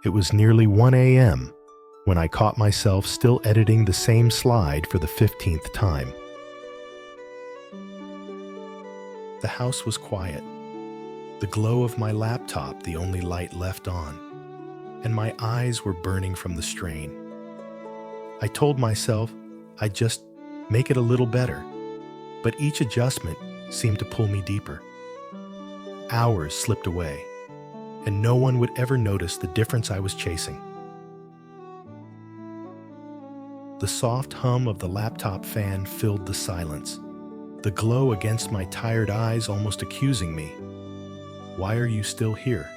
It was nearly 1 a.m. when I caught myself still editing the same slide for the 15th time. The house was quiet, the glow of my laptop the only light left on, and my eyes were burning from the strain. I told myself I'd just make it a little better, but each adjustment seemed to pull me deeper. Hours slipped away, and no one would ever notice the difference I was chasing. The soft hum of the laptop fan filled the silence, the glow against my tired eyes almost accusing me. Why are you still here?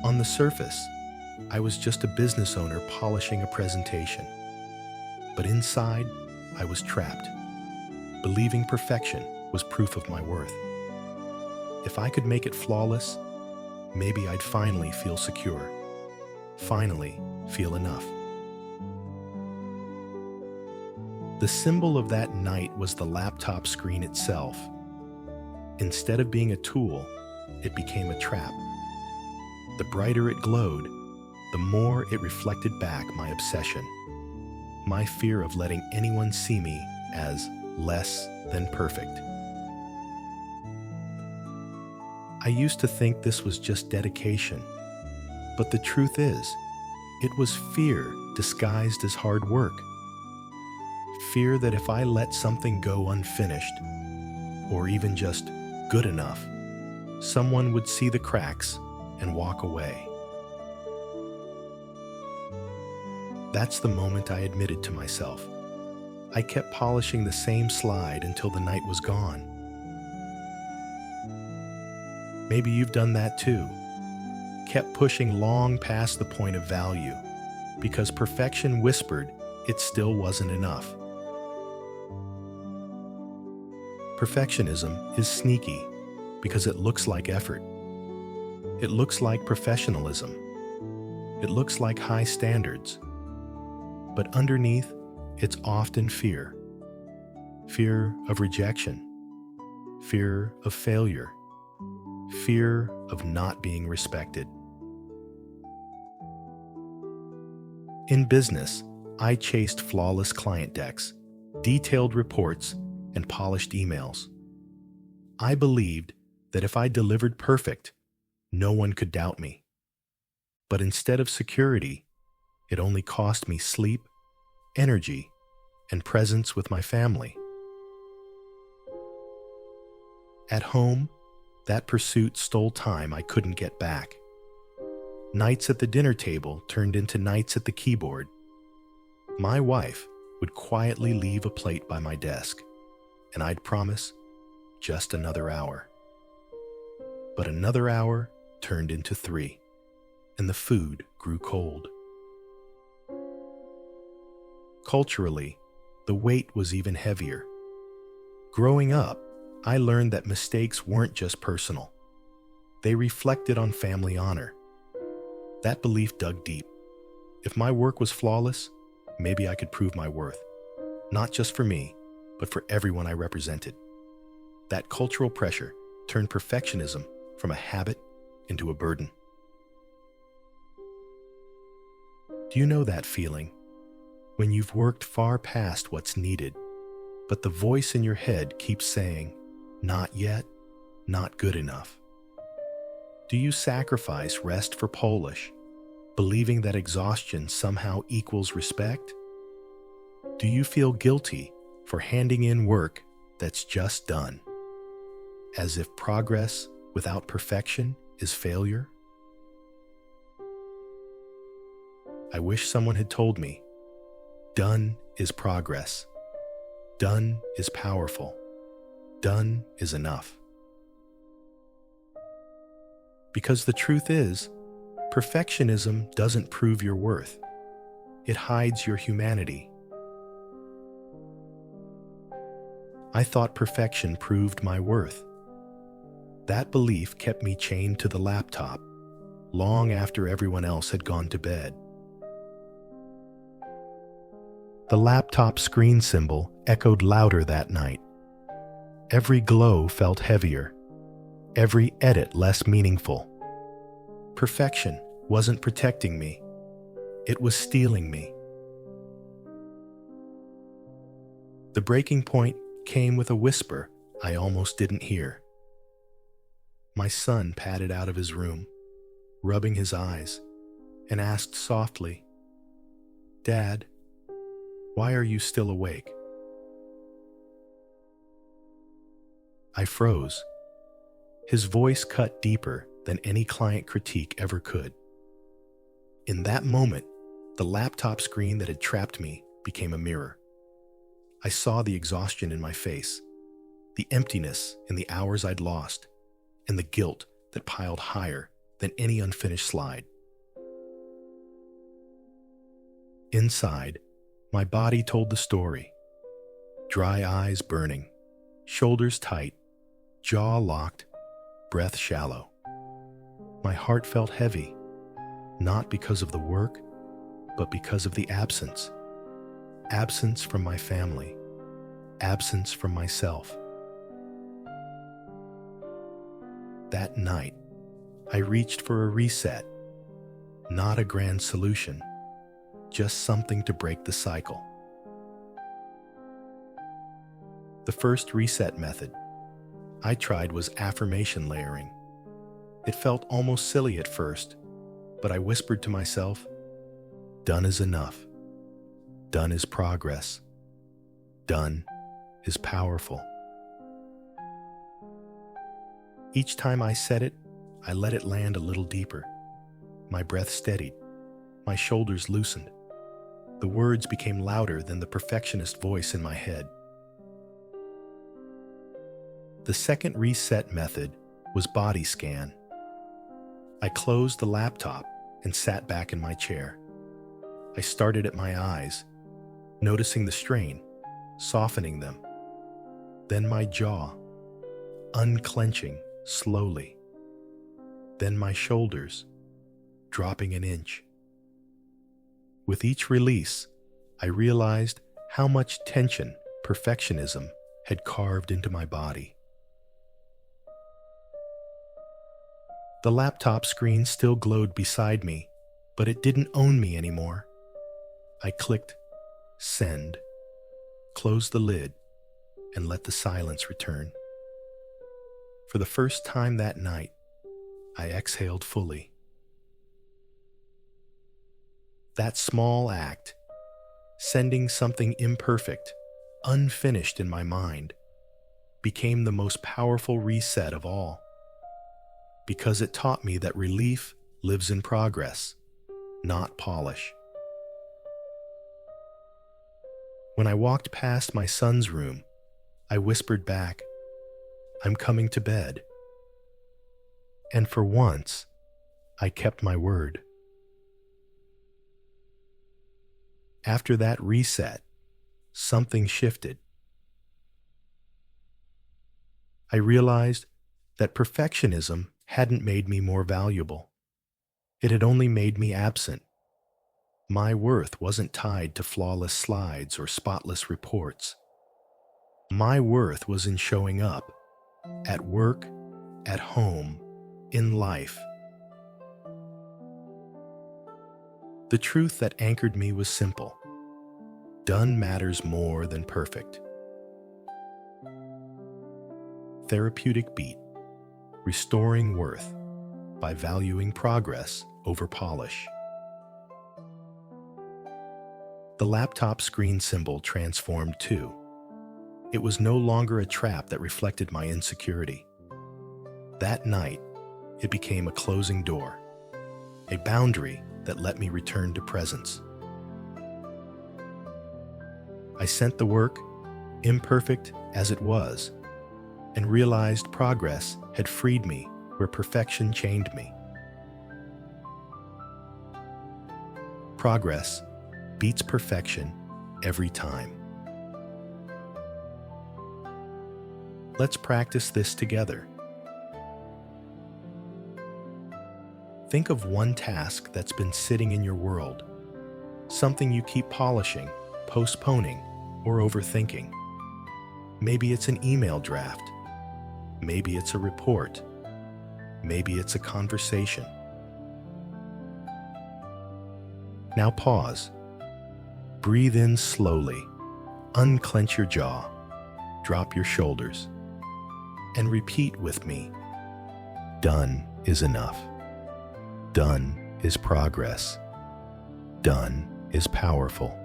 On the surface, I was just a business owner polishing a presentation. But inside, I was trapped, believing perfection was proof of my worth. If I could make it flawless, maybe I'd finally feel secure, finally feel enough. The symbol of that night was the laptop screen itself. Instead of being a tool, it became a trap. The brighter it glowed, the more it reflected back my obsession, my fear of letting anyone see me as less than perfect. I used to think this was just dedication, but the truth is, it was fear disguised as hard work. Fear that if I let something go unfinished, or even just good enough, someone would see the cracks and walk away. That's the moment I admitted to myself. I kept polishing the same slide until the night was gone. Maybe you've done that too. Kept pushing long past the point of value because perfection whispered it still wasn't enough. Perfectionism is sneaky because it looks like effort. It looks like professionalism. It looks like high standards. But underneath, it's often fear. Fear of rejection. Fear of failure. Fear of not being respected. In business, I chased flawless client decks, detailed reports, and polished emails. I believed that if I delivered perfect, no one could doubt me. But instead of security, it only cost me sleep, energy, and presence with my family. At home, that pursuit stole time I couldn't get back. Nights at the dinner table turned into nights at the keyboard. My wife would quietly leave a plate by my desk, and I'd promise just another hour. But another hour turned into 3, and the food grew cold. Culturally, the weight was even heavier. Growing up, I learned that mistakes weren't just personal. They reflected on family honor. That belief dug deep. If my work was flawless, maybe I could prove my worth. Not just for me, but for everyone I represented. That cultural pressure turned perfectionism from a habit into a burden. Do you know that feeling? When you've worked far past what's needed, but the voice in your head keeps saying, not yet, not good enough. Do you sacrifice rest for polish, believing that exhaustion somehow equals respect? Do you feel guilty for handing in work that's just done, as if progress without perfection is failure? I wish someone had told me, done is progress. Done is powerful. Done is enough. Because the truth is, perfectionism doesn't prove your worth. It hides your humanity. I thought perfection proved my worth. That belief kept me chained to the laptop long after everyone else had gone to bed. The laptop screen symbol echoed louder that night. Every glow felt heavier, every edit less meaningful. Perfection wasn't protecting me. It was stealing me. The breaking point came with a whisper I almost didn't hear. My son padded out of his room, rubbing his eyes, and asked softly, "Dad, why are you still awake?" I froze. His voice cut deeper than any client critique ever could. In that moment, the laptop screen that had trapped me became a mirror. I saw the exhaustion in my face, the emptiness in the hours I'd lost, and the guilt that piled higher than any unfinished slide. Inside, my body told the story. Dry eyes burning, shoulders tight, jaw locked, breath shallow. My heart felt heavy, not because of the work, but because of the absence. Absence from my family, absence from myself. That night, I reached for a reset, not a grand solution, just something to break the cycle. The first reset method I tried was affirmation layering. It felt almost silly at first, but I whispered to myself, "Done is enough. Done is progress. Done is powerful." Each time I said it, I let it land a little deeper. My breath steadied. My shoulders loosened. The words became louder than the perfectionist voice in my head. The second reset method was body scan. I closed the laptop and sat back in my chair. I started at my eyes, noticing the strain, softening them. Then my jaw, unclenching slowly. Then my shoulders, dropping an inch. With each release, I realized how much tension perfectionism had carved into my body. The laptop screen still glowed beside me, but it didn't own me anymore. I clicked send, closed the lid, and let the silence return. For the first time that night, I exhaled fully. That small act, sending something imperfect, unfinished in my mind, became the most powerful reset of all, because it taught me that relief lives in progress, not polish. When I walked past my son's room, I whispered back, "I'm coming to bed." And for once, I kept my word. After that reset, something shifted. I realized that perfectionism hadn't made me more valuable. It had only made me absent. My worth wasn't tied to flawless slides or spotless reports. My worth was in showing up, at work, at home, in life. The truth that anchored me was simple. Done matters more than perfect. Therapeutic beat. Restoring worth by valuing progress over polish. The laptop screen symbol transformed too. It was no longer a trap that reflected my insecurity. That night, it became a closing door, a boundary that let me return to presence. I sent the work, imperfect as it was, and realized progress had freed me where perfection chained me. Progress beats perfection every time. Let's practice this together. Think of one task that's been sitting in your world, something you keep polishing, postponing, or overthinking. Maybe it's an email draft. Maybe it's a report. Maybe it's a conversation. Now pause. Breathe in slowly. Unclench your jaw. Drop your shoulders. And repeat with me. Done is enough. Done is progress. Done is powerful.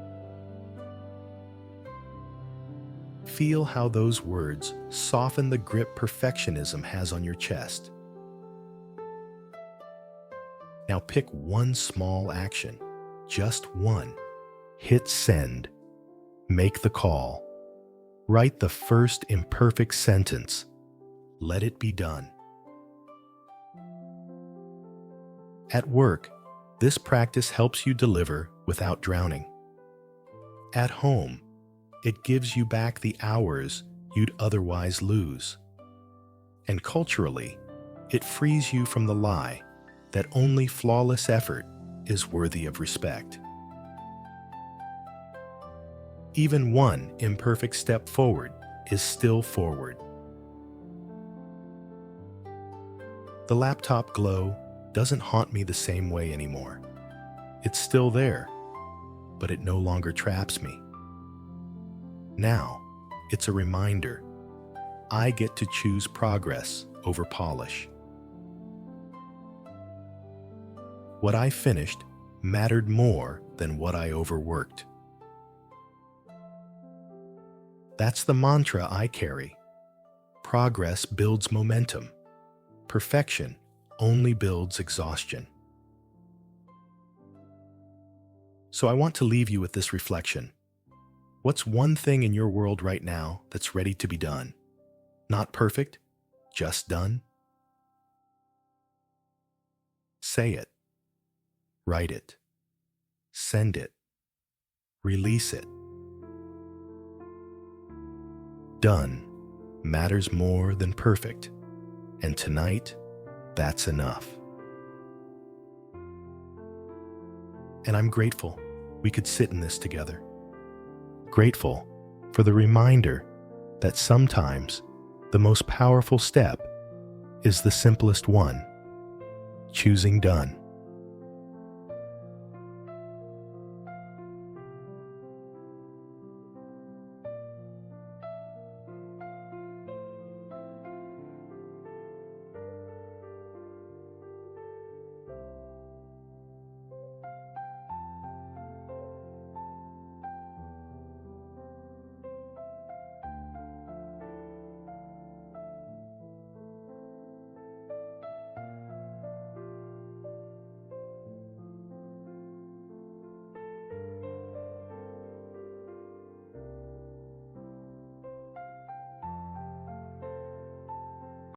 Feel how those words soften the grip perfectionism has on your chest. Now pick one small action, just one. Hit send. Make the call. Write the first imperfect sentence. Let it be done. At work, this practice helps you deliver without drowning. At home, it gives you back the hours you'd otherwise lose. And culturally, it frees you from the lie that only flawless effort is worthy of respect. Even one imperfect step forward is still forward. The laptop glow doesn't haunt me the same way anymore. It's still there, but it no longer traps me. Now, it's a reminder. I get to choose progress over polish. What I finished mattered more than what I overworked. That's the mantra I carry. Progress builds momentum. Perfection only builds exhaustion. So I want to leave you with this reflection. What's one thing in your world right now that's ready to be done? Not perfect, just done? Say it. Write it. Send it. Release it. Done matters more than perfect, and tonight, that's enough. And I'm grateful we could sit in this together. Grateful for the reminder that sometimes the most powerful step is the simplest one, choosing done.